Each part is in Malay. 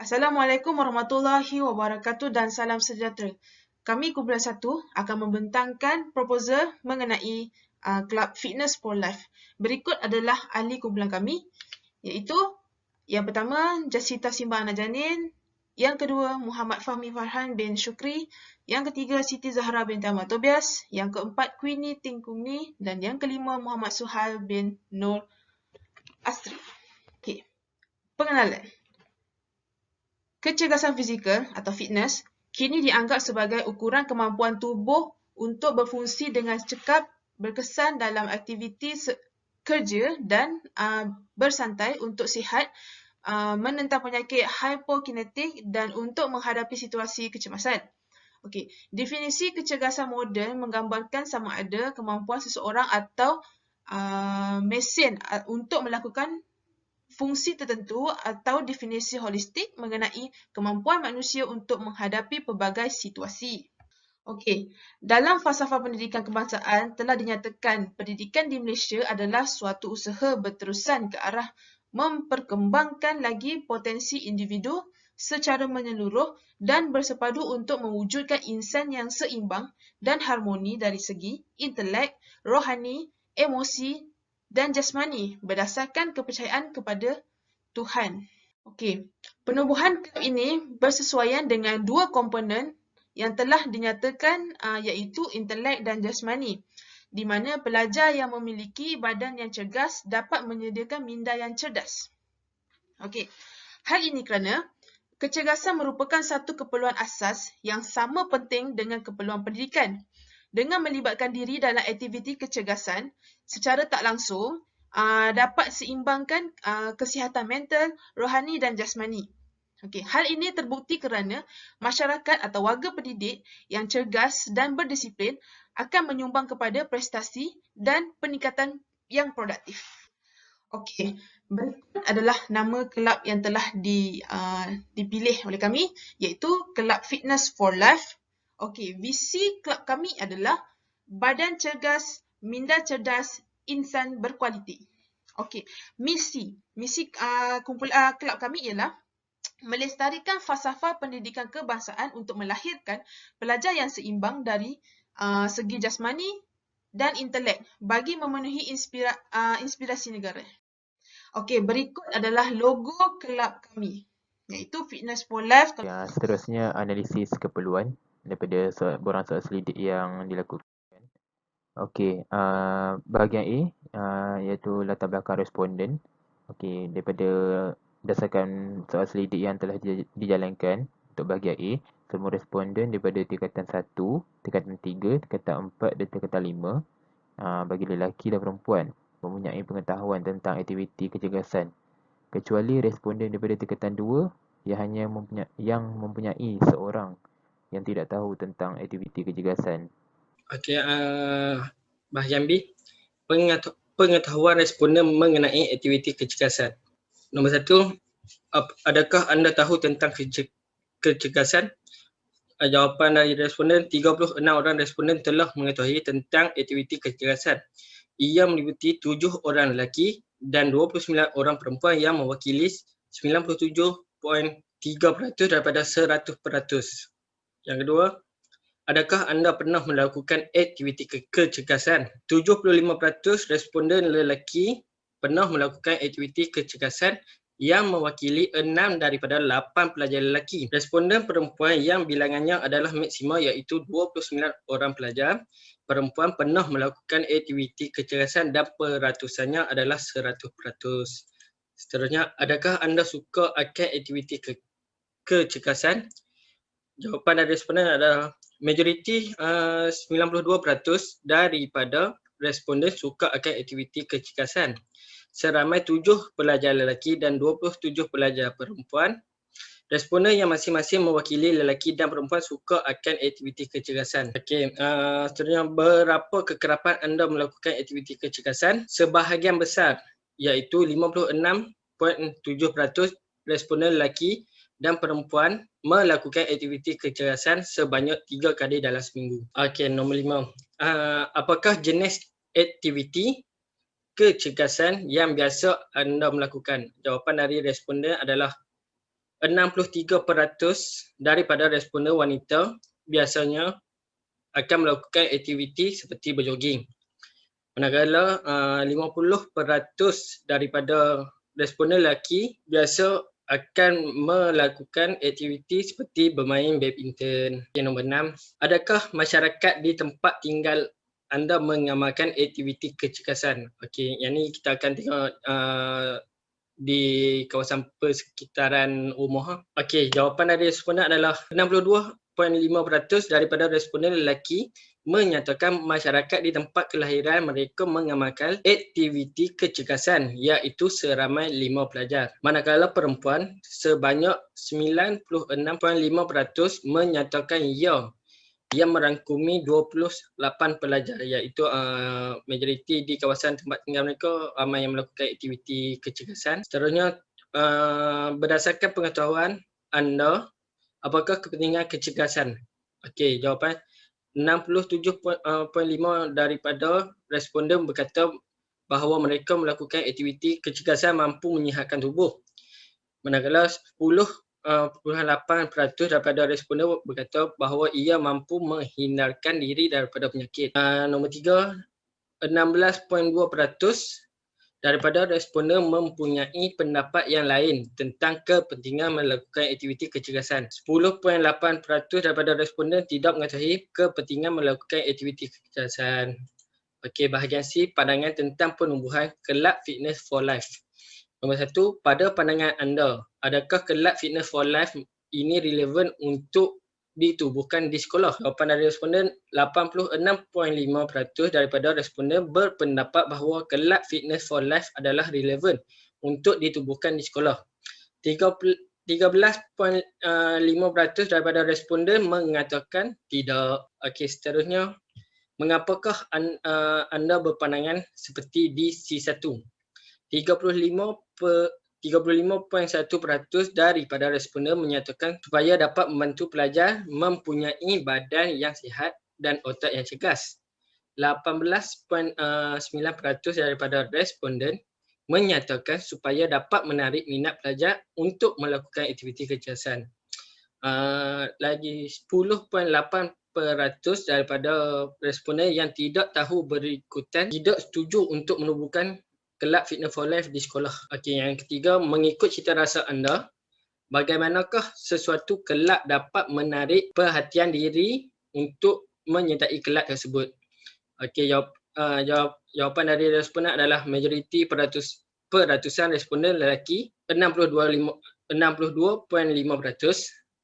Assalamualaikum warahmatullahi wabarakatuh dan salam sejahtera. Kami Kumpulan 1 akan membentangkan proposal mengenai Club Fitness for Life. Berikut adalah ahli kumpulan kami, iaitu yang pertama Jasita Simbang Najanin, yang kedua Muhammad Fahmi Farhan bin Syukri, yang ketiga Siti Zahra binti Ahmad Tobias, yang keempat Queenie Tingkumni, dan yang kelima Muhammad Suhal bin Nur Asri. Okay. Pengenalan. Kecergasan fizikal atau fitness kini dianggap sebagai ukuran kemampuan tubuh untuk berfungsi dengan cekap, berkesan dalam aktiviti kerja dan bersantai untuk sihat, menentang penyakit hipokinetik dan untuk menghadapi situasi kecemasan. Okey, definisi kecergasan moden menggambarkan sama ada kemampuan seseorang atau mesin untuk melakukan fungsi tertentu atau definisi holistik mengenai kemampuan manusia untuk menghadapi pelbagai situasi. Okey, dalam falsafah pendidikan kebangsaan telah dinyatakan pendidikan di Malaysia adalah suatu usaha berterusan ke arah memperkembangkan lagi potensi individu secara menyeluruh dan bersepadu untuk mewujudkan insan yang seimbang dan harmoni dari segi intelek, rohani, emosi dan jasmani berdasarkan kepercayaan kepada Tuhan. Okey, penubuhan kelab ini bersesuaian dengan dua komponen yang telah dinyatakan iaitu intelek dan jasmani, di mana pelajar yang memiliki badan yang cergas dapat menyediakan minda yang cerdas. Okey, hal ini kerana kecergasan merupakan satu keperluan asas yang sama penting dengan keperluan pendidikan. Dengan melibatkan diri dalam aktiviti kecergasan secara tak langsung, dapat seimbangkan kesihatan mental, rohani dan jasmani. Okey, hal ini terbukti kerana masyarakat atau warga pendidik yang cergas dan berdisiplin akan menyumbang kepada prestasi dan peningkatan yang produktif. Okey, berikut adalah nama kelab yang telah dipilih oleh kami, iaitu Kelab Fitness for Life. Okey, visi kelab kami adalah badan cergas, minda cerdas, insan berkualiti. Okey, misi kelab kami ialah melestarikan falsafah pendidikan kebangsaan untuk melahirkan pelajar yang seimbang dari segi jasmani dan intelek bagi memenuhi inspirasi negara. Okey, berikut adalah logo kelab kami, iaitu Fitness for Life. Yang seterusnya analisis keperluan daripada borang soal selidik yang dilakukan. Okey, bahagian A iaitu latar belakang responden. Okey, daripada berdasarkan soal selidik yang telah dijalankan untuk bahagian A, semua responden daripada tingkatan 1, tingkatan 3, tingkatan 4 dan tingkatan 5 bagi lelaki dan perempuan mempunyai pengetahuan tentang aktiviti kecergasan, kecuali responden daripada tingkatan 2 yang mempunyai seorang yang tidak tahu tentang aktiviti kecergasan. Okey, bahagian B, pengetahuan responden mengenai aktiviti kecergasan. Nombor 1, adakah anda tahu tentang kecergasan? Jawapan dari responden, 36 orang responden telah mengetahui tentang aktiviti kecergasan. Ia meliputi 7 orang lelaki dan 29 orang perempuan yang mewakili 97.3% daripada 100%. Yang kedua, adakah anda pernah melakukan aktiviti kecergasan? 75% responden lelaki pernah melakukan aktiviti kecergasan yang mewakili 6 daripada 8 pelajar lelaki. Responden perempuan yang bilangannya adalah maksima iaitu 29 orang pelajar perempuan pernah melakukan aktiviti kecergasan dan peratusannya adalah 100%. Seterusnya, adakah anda suka akan aktiviti kecergasan? Jawapan dari responden adalah majoriti 92% daripada responden suka akan aktiviti kecergasan. Seramai 7 pelajar lelaki dan 27 pelajar perempuan. Responden yang masing-masing mewakili lelaki dan perempuan suka akan aktiviti kecergasan. Okey, seterusnya, berapa kekerapan anda melakukan aktiviti kecergasan? Sebahagian besar iaitu 56.7% responden lelaki dan perempuan melakukan aktiviti kecergasan sebanyak 3 kali dalam seminggu. Okey, nombor 5. Apakah jenis aktiviti kecergasan yang biasa anda melakukan? Jawapan dari responden adalah 63% daripada responden wanita biasanya akan melakukan aktiviti seperti berjoging. Manakala 50% daripada responden lelaki biasa akan melakukan aktiviti seperti bermain badminton. Nombor 6, adakah masyarakat di tempat tinggal anda mengamalkan aktiviti kecergasan? Okey, yang ni kita akan tengok di kawasan persekitaran rumah. Okey, jawapan dari responden adalah 62.5% daripada responden lelaki menyatakan masyarakat di tempat kelahiran mereka mengamalkan aktiviti kecergasan iaitu seramai 5 pelajar. Manakala perempuan sebanyak 96.5% menyatakan ya, ia merangkumi 28 pelajar iaitu majoriti di kawasan tempat tinggal mereka ramai yang melakukan aktiviti kecergasan. Seterusnya, berdasarkan pengetahuan anda, apakah kepentingan kecergasan? Okey, jawapan 67.5 daripada responden berkata bahawa mereka melakukan aktiviti kecergasan mampu menyihatkan tubuh. Manakala 10.8% daripada responden berkata bahawa ia mampu menghindarkan diri daripada penyakit. Nombor 3, 16.2% daripada responden mempunyai pendapat yang lain tentang kepentingan melakukan aktiviti kecergasan. 10.8% daripada responden tidak mengetahui kepentingan melakukan aktiviti kecergasan. Okey, bahagian C, pandangan tentang penumbuhan kelab Fitness for Life. Nombor 1, pada pandangan anda, adakah kelab Fitness for Life ini relevan untuk ditubuhkan di sekolah? Jawapan dari responden 86.5% daripada responden berpendapat bahawa kelab Fitness for Life adalah relevan untuk ditubuhkan di sekolah. 13.5% daripada responden mengatakan tidak. Okey, seterusnya, mengapakah anda berpandangan seperti di C1? 35.1% daripada responden menyatakan supaya dapat membantu pelajar mempunyai badan yang sihat dan otak yang cergas. 18.9% daripada responden menyatakan supaya dapat menarik minat pelajar untuk melakukan aktiviti kecergasan. Lagi 10.8% daripada responden yang tidak tahu berikutan tidak setuju untuk menubuhkan kelab Fitness for Life di sekolah. Okey, yang ketiga, mengikut cita rasa anda, bagaimanakah sesuatu kelab dapat menarik perhatian diri untuk menyertai kelab tersebut? Okey, jawapan dari responden adalah majoriti peratusan responden lelaki 62.5%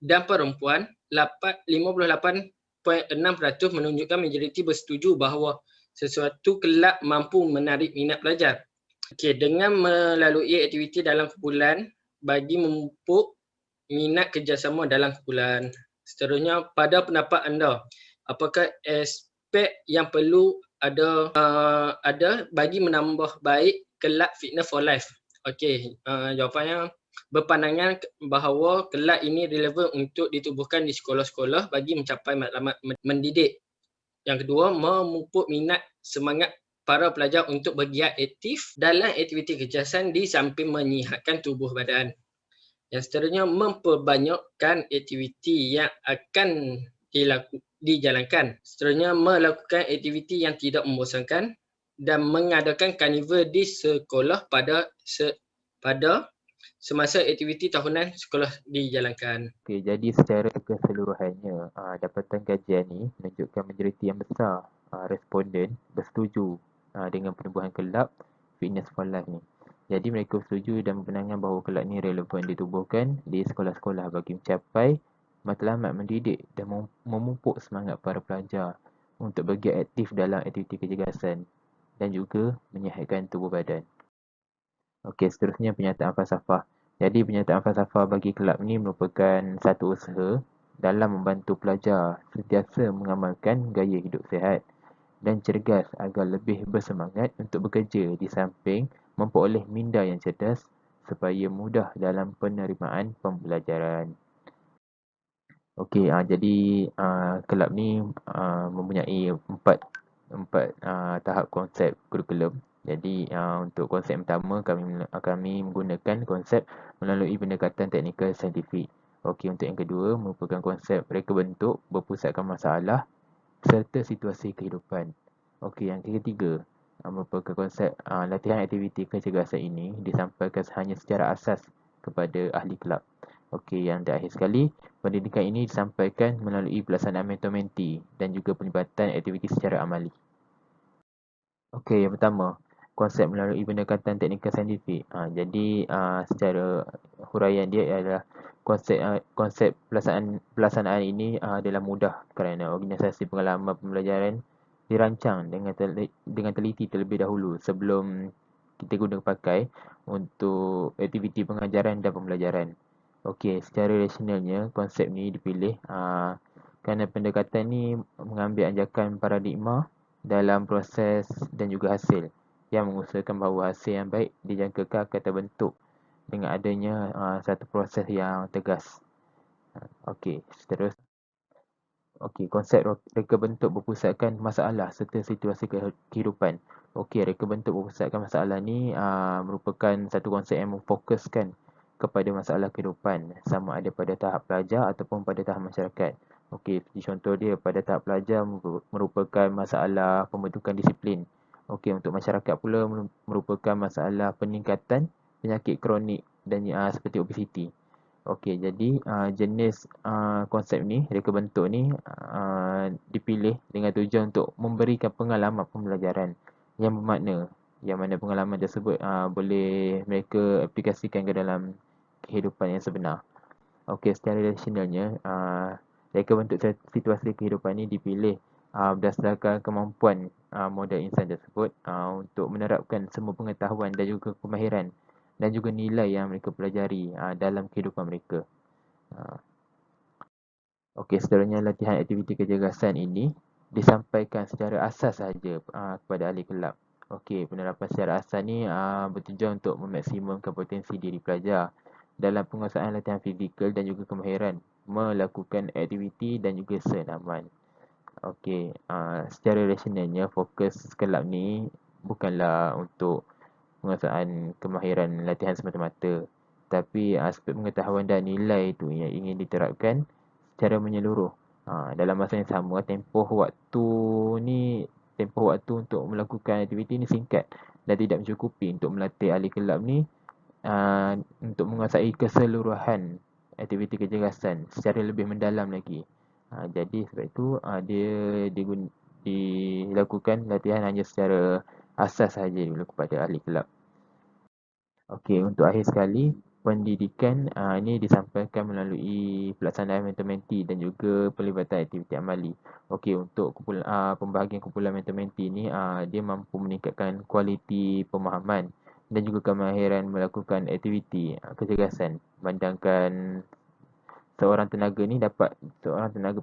dan perempuan 58.6% menunjukkan majoriti bersetuju bahawa sesuatu kelab mampu menarik minat pelajar. Okey, dengan melalui aktiviti dalam kumpulan bagi memupuk minat kerjasama dalam kumpulan. Seterusnya, pada pendapat anda, apakah aspek yang perlu ada bagi menambah baik kelab Fitness for Life? Okey, jawapannya berpandangan bahawa kelab ini relevan untuk ditubuhkan di sekolah-sekolah bagi mencapai matlamat mendidik. Yang kedua, memupuk minat semangat para pelajar untuk bergiat aktif dalam aktiviti kecergasan di samping menyihatkan tubuh badan. Yang seterusnya, memperbanyakkan aktiviti yang akan dijalankan. Seterusnya, melakukan aktiviti yang tidak membosankan dan mengadakan karnival di sekolah pada semasa aktiviti tahunan sekolah dijalankan. Okey, jadi secara keseluruhannya, dapatan kajian ni menunjukkan majoriti yang besar responden bersetuju dengan penubuhan kelab Fitness for Life ni. Jadi mereka setuju dan berpandangan bahawa kelab ni relevan ditubuhkan di sekolah-sekolah bagi mencapai matlamat mendidik dan memupuk semangat para pelajar untuk bergiat aktif dalam aktiviti kecergasan dan juga menyihatkan tubuh badan. Okey, seterusnya penyataan falsafah. Jadi penyataan falsafah bagi kelab ni merupakan satu usaha dalam membantu pelajar sentiasa mengamalkan gaya hidup sihat dan cergas agar lebih bersemangat untuk bekerja di samping memperoleh minda yang cerdas supaya mudah dalam penerimaan pembelajaran. Okey, jadi kelab ni mempunyai empat tahap konsep kurikulum. Jadi untuk konsep pertama kami menggunakan konsep melalui pendekatan teknikal saintifik. Okey, untuk yang kedua merupakan konsep reka bentuk berpusatkan masalah serta situasi kehidupan. Okey, yang ketiga merupakan konsep latihan aktiviti kecergasan ini disampaikan hanya secara asas kepada ahli kelab. Okey, yang terakhir sekali, pendidikan ini disampaikan melalui pelaksanaan mentor-mentee dan juga pelibatan aktiviti secara amali. Okey, yang pertama, konsep melalui pendekatan teknikal saintifik. Jadi secara huraian dia adalah konsep pelaksanaan ini adalah mudah kerana organisasi pengalaman pembelajaran dirancang dengan teliti terlebih dahulu sebelum kita guna pakai untuk aktiviti pengajaran dan pembelajaran. Okey, secara rasionalnya konsep ni dipilih kerana pendekatan ni mengambil anjakan paradigma dalam proses dan juga hasil yang mengusahakan bahawa hasil yang baik dijangkakan akan terbentuk dengan adanya satu proses yang tegas. Okey, seterusnya. Okey, konsep reka bentuk berpusatkan masalah serta situasi kehidupan. Okey, reka bentuk berpusatkan masalah ni merupakan satu konsep yang memfokuskan kepada masalah kehidupan sama ada pada tahap pelajar ataupun pada tahap masyarakat. Okey, seperti contoh dia pada tahap pelajar merupakan masalah pembentukan disiplin. Okey, untuk masyarakat pula merupakan masalah peningkatan penyakit kronik dan seperti obesiti. Okey, jadi jenis konsep ni, reka bentuk ni dipilih dengan tujuan untuk memberikan pengalaman pembelajaran yang bermakna, yang mana pengalaman tersebut boleh mereka aplikasikan ke dalam kehidupan yang sebenar. Okey, secara rasionalnya, reka bentuk situasi kehidupan ni dipilih berdasarkan kemampuan model insan tersebut untuk menerapkan semua pengetahuan dan juga kemahiran dan juga nilai yang mereka pelajari dalam kehidupan mereka. Okey, seterusnya latihan aktiviti kecergasan ini disampaikan secara asas sahaja kepada ahli kelab. Okey, penerapan secara asas ni bertujuan untuk memaksimumkan potensi diri pelajar dalam penguasaan latihan fizikal dan juga kemahiran melakukan aktiviti dan juga senaman. Okey, secara rasionalnya fokus kelab ni bukanlah untuk penguasaan kemahiran latihan semata-mata, tapi aspek pengetahuan dan nilai itu yang ingin diterapkan secara menyeluruh. Dalam masa yang sama, tempoh waktu untuk melakukan aktiviti ni singkat dan tidak mencukupi untuk melatih ahli kelab ni untuk menguasai keseluruhan aktiviti kecergasan secara lebih mendalam lagi. Jadi sebab itu dia dilakukan latihan hanya secara asas sahaja dulu kepada ahli kelab. Okey, untuk akhir sekali, pendidikan ini disampaikan melalui pelaksanaan mentor-mentee dan juga pelibatan aktiviti amali. Okey, untuk pembahagian kumpulan mentor-mentee ini dia mampu meningkatkan kualiti pemahaman dan juga kemahiran melakukan aktiviti kecergasan. Bandangkan seorang tenaga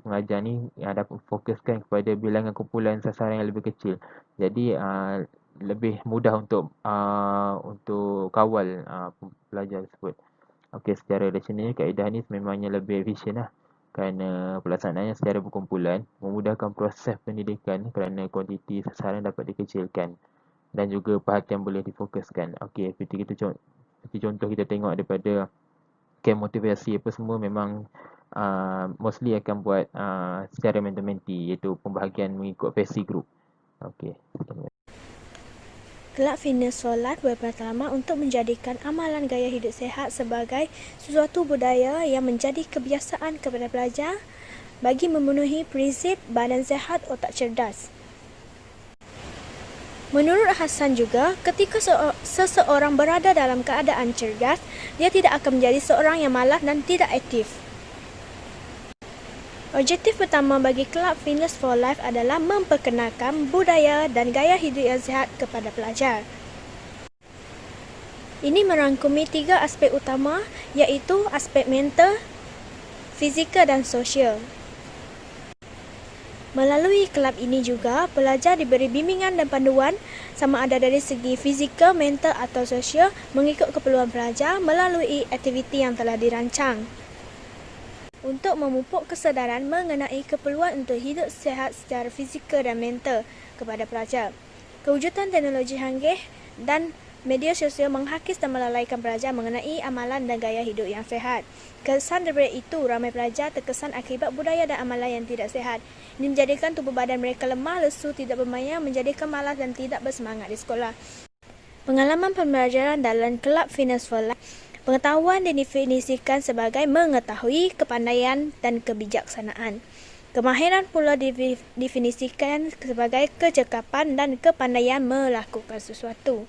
pengajar ni dapat fokuskan kepada bilangan kumpulan sasaran yang lebih kecil. Jadi lebih mudah untuk kawal pelajar tersebut. Okey, secara rasional kaedah ni sememangnya lebih efisien lah kerana pelaksanaannya secara berkumpulan memudahkan proses pendidikan kerana kuantiti sasaran dapat dikecilkan dan juga perhatian boleh difokuskan. Okey, seperti contoh kita tengok daripada camp motivasi apa semua memang mostly akan buat secara mentor-mentee iaitu pembahagian mengikut PACI group. Okey. Kelab Fitness for Life berpengalaman untuk menjadikan amalan gaya hidup sihat sebagai sesuatu budaya yang menjadi kebiasaan kepada pelajar bagi memenuhi prinsip badan sihat otak cerdas. Menurut Hassan juga, ketika seseorang berada dalam keadaan cerdas, dia tidak akan menjadi seorang yang malas dan tidak aktif. Objektif pertama bagi Kelab Fitness for Life adalah memperkenalkan budaya dan gaya hidup yang sihat kepada pelajar. Ini merangkumi 3 aspek utama iaitu aspek mental, fizikal dan sosial. Melalui kelab ini juga, pelajar diberi bimbingan dan panduan sama ada dari segi fizikal, mental atau sosial mengikut keperluan pelajar melalui aktiviti yang telah dirancang. Untuk memupuk kesedaran mengenai keperluan untuk hidup sihat secara fizikal dan mental kepada pelajar. Kewujudan teknologi canggih dan media sosial menghakis dan melalaikan pelajar mengenai amalan dan gaya hidup yang sihat. Kesan daripada itu, ramai pelajar terkesan akibat budaya dan amalan yang tidak sihat. Ini menjadikan tubuh badan mereka lemah, lesu, tidak bermaya, menjadikan malas dan tidak bersemangat di sekolah. Pengalaman pembelajaran dalam kelab Fitness for Life. Pengetahuan didefinisikan sebagai mengetahui, kepandaian dan kebijaksanaan. Kemahiran pula didefinisikan sebagai kecekapan dan kepandaian melakukan sesuatu.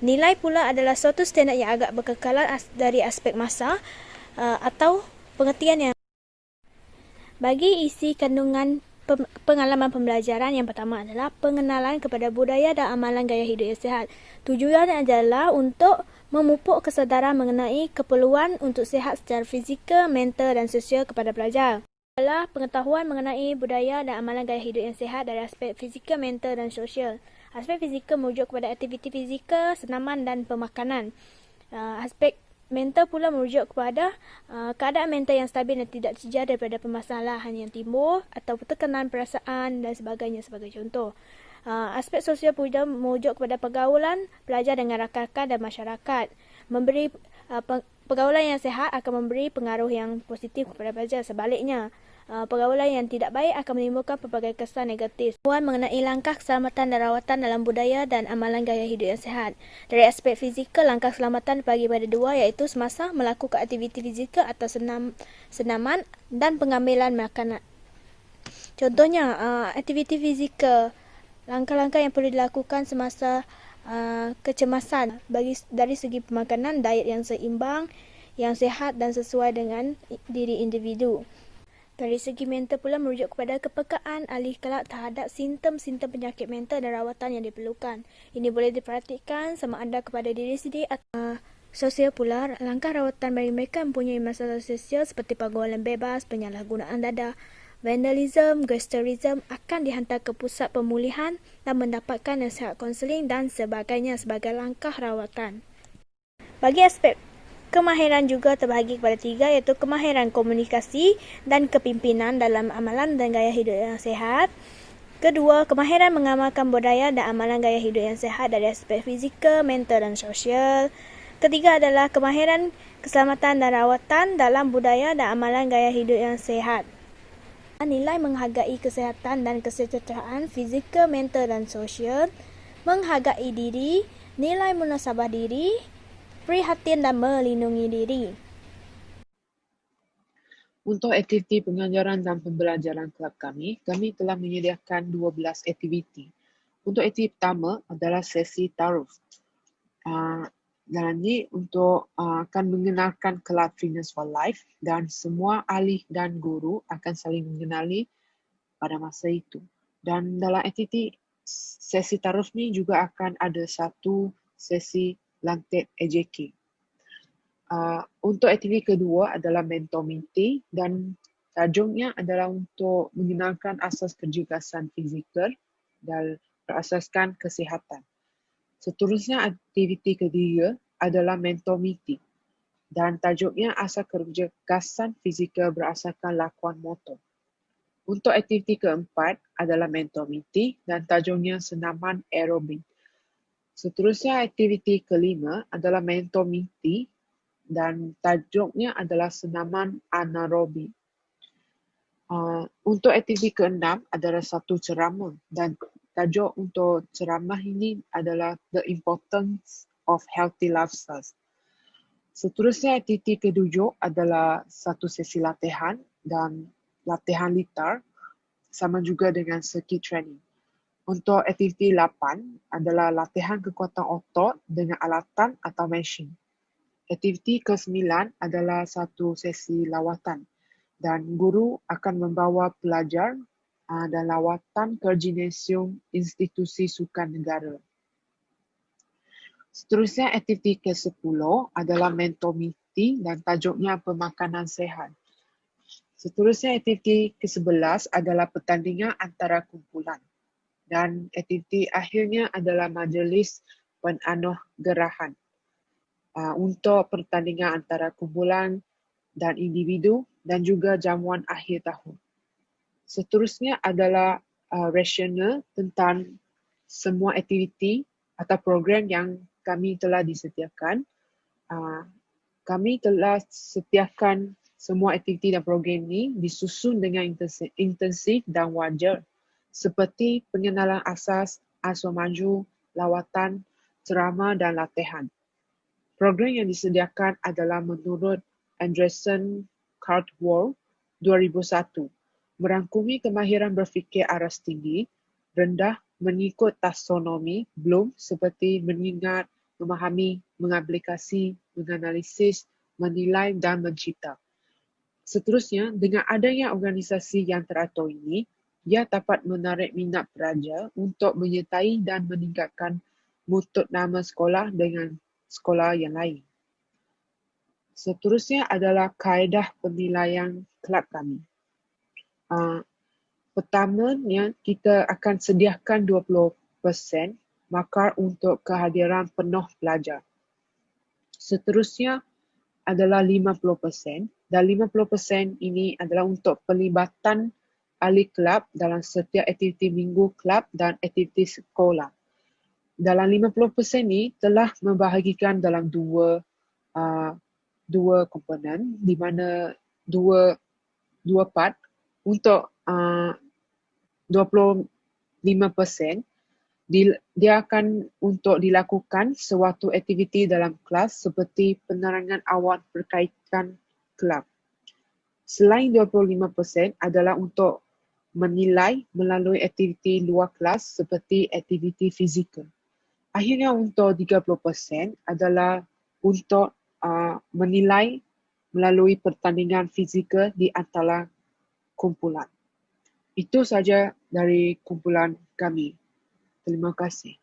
Nilai pula adalah suatu standard yang agak berkekalan dari aspek masa atau pengertian yang. Bagi isi kandungan pengalaman pembelajaran, yang pertama adalah pengenalan kepada budaya dan amalan gaya hidup yang sihat. Tujuannya adalah untuk memupuk kesedaran mengenai keperluan untuk sihat secara fizikal, mental dan sosial kepada pelajar. Adalah pengetahuan mengenai budaya dan amalan gaya hidup yang sihat dari aspek fizikal, mental dan sosial. Aspek fizikal merujuk kepada aktiviti fizikal, senaman dan pemakanan. Aspek mental pula merujuk kepada keadaan mental yang stabil dan tidak terjejas daripada permasalahan yang timbul atau tekanan perasaan dan sebagainya sebagai contoh. Aspek sosial pula merujuk kepada pergaulan pelajar dengan rakan-rakan dan masyarakat. Pergaulan yang sihat akan memberi pengaruh yang positif kepada pelajar. Sebaliknya, pergaulan yang tidak baik akan menimbulkan pelbagai kesan negatif. Pengetahuan mengenai langkah keselamatan dan rawatan dalam budaya dan amalan gaya hidup yang sihat. Dari aspek fizikal, langkah keselamatan dibagi pada dua, iaitu semasa melakukan aktiviti fizikal atau senaman dan pengambilan makanan. Contohnya, aktiviti fizikal, langkah-langkah yang perlu dilakukan semasa kecemasan dari segi pemakanan, diet yang seimbang, yang sihat dan sesuai dengan diri individu. Dari segi mental pula merujuk kepada kepekaan ahli kelab terhadap simptom-simptom penyakit mental dan rawatan yang diperlukan. Ini boleh diperhatikan sama ada kepada diri sendiri atau sosial pula. Langkah rawatan bagi mereka mempunyai masalah sosial seperti pergaulan bebas, penyalahgunaan dada, vandalism, gangsterism akan dihantar ke pusat pemulihan dan mendapatkan nasihat kaunseling dan sebagainya sebagai langkah rawatan. Bagi aspek kemahiran juga terbahagi kepada tiga, iaitu kemahiran komunikasi dan kepimpinan dalam amalan dan gaya hidup yang sihat. Kedua, kemahiran mengamalkan budaya dan amalan gaya hidup yang sihat dari aspek fizikal, mental dan sosial. Ketiga adalah kemahiran keselamatan dan rawatan dalam budaya dan amalan gaya hidup yang sihat. Nilai menghargai kesihatan dan kesejahteraan fizikal, mental dan sosial, menghargai diri, nilai muhasabah diri, prihatin dan melindungi diri. Untuk aktiviti pengajaran dan pembelajaran kelab kami telah menyediakan 12 aktiviti. Untuk aktiviti pertama adalah sesi taruh. Dan ini untuk akan mengenalkan kelab Fitness for Life dan semua ahli dan guru akan saling mengenali pada masa itu. Dan dalam aktiviti sesi taruh ni juga akan ada satu sesi lantik AJK. Untuk aktiviti kedua adalah mentor mentee dan tajuknya adalah untuk mengenalkan asas kecergasan fizikal dan berasaskan kesihatan. Seterusnya aktiviti ketiga adalah mentor meeting dan tajuknya asas kecergasan fizikal berasaskan lakuan motor. Untuk aktiviti keempat adalah mentor meeting dan tajuknya senaman aerobik. Seterusnya aktiviti kelima adalah mentor meeting dan tajuknya adalah senaman anaerobik. Untuk aktiviti keenam adalah satu ceramah dan tajuk untuk ceramah ini adalah The Importance of Healthy Lifestyle. Seterusnya aktiviti ketujuh adalah satu sesi latihan dan latihan litar sama juga dengan circuit training. Untuk aktiviti 8 adalah latihan kekuatan otot dengan alatan atau machine. Aktiviti ke-9 adalah satu sesi lawatan dan guru akan membawa pelajar dan lawatan ke gimnasium institusi sukan negara. Seterusnya aktiviti ke-10 adalah mentor meeting dan tajuknya pemakanan sihat. Seterusnya aktiviti ke-11 adalah pertandingan antara kumpulan. Dan aktiviti akhirnya adalah majlis penganugerahan untuk pertandingan antara kumpulan dan individu dan juga jamuan akhir tahun. Seterusnya adalah rasional tentang semua aktiviti atau program yang kami telah disediakan. Kami telah sediakan semua aktiviti dan program ini disusun dengan intensif dan wajar, seperti pengenalan asas, asuh maju, lawatan, ceramah dan latihan. Program yang disediakan adalah menurut Andreessen Caldwell 2001, merangkumi kemahiran berfikir aras tinggi, rendah mengikut taksonomi, Bloom seperti mengingat, memahami, mengaplikasi, menganalisis, menilai dan mencipta. Seterusnya, dengan adanya organisasi yang teratur ini, ia dapat menarik minat pelajar untuk menyertai dan meningkatkan mutu nama sekolah dengan sekolah yang lain. Seterusnya adalah kaedah penilaian kelab kami. Pertamanya, kita akan sediakan 20% markah untuk kehadiran penuh pelajar. Seterusnya adalah 50%, dan 50% ini adalah untuk pelibatan ahli kelab dalam setiap aktiviti minggu kelab dan aktiviti sekolah. Dalam 50% ini telah membahagikan dalam dua komponen, di mana dua part untuk 25%, dia akan untuk dilakukan suatu aktiviti dalam kelas seperti penerangan awal berkaitan kelab. Selain 25% adalah untuk menilai melalui aktiviti luar kelas seperti aktiviti fizikal. Akhirnya untuk 30% adalah untuk menilai melalui pertandingan fizikal di antara kumpulan. Itu saja dari kumpulan kami. Terima kasih.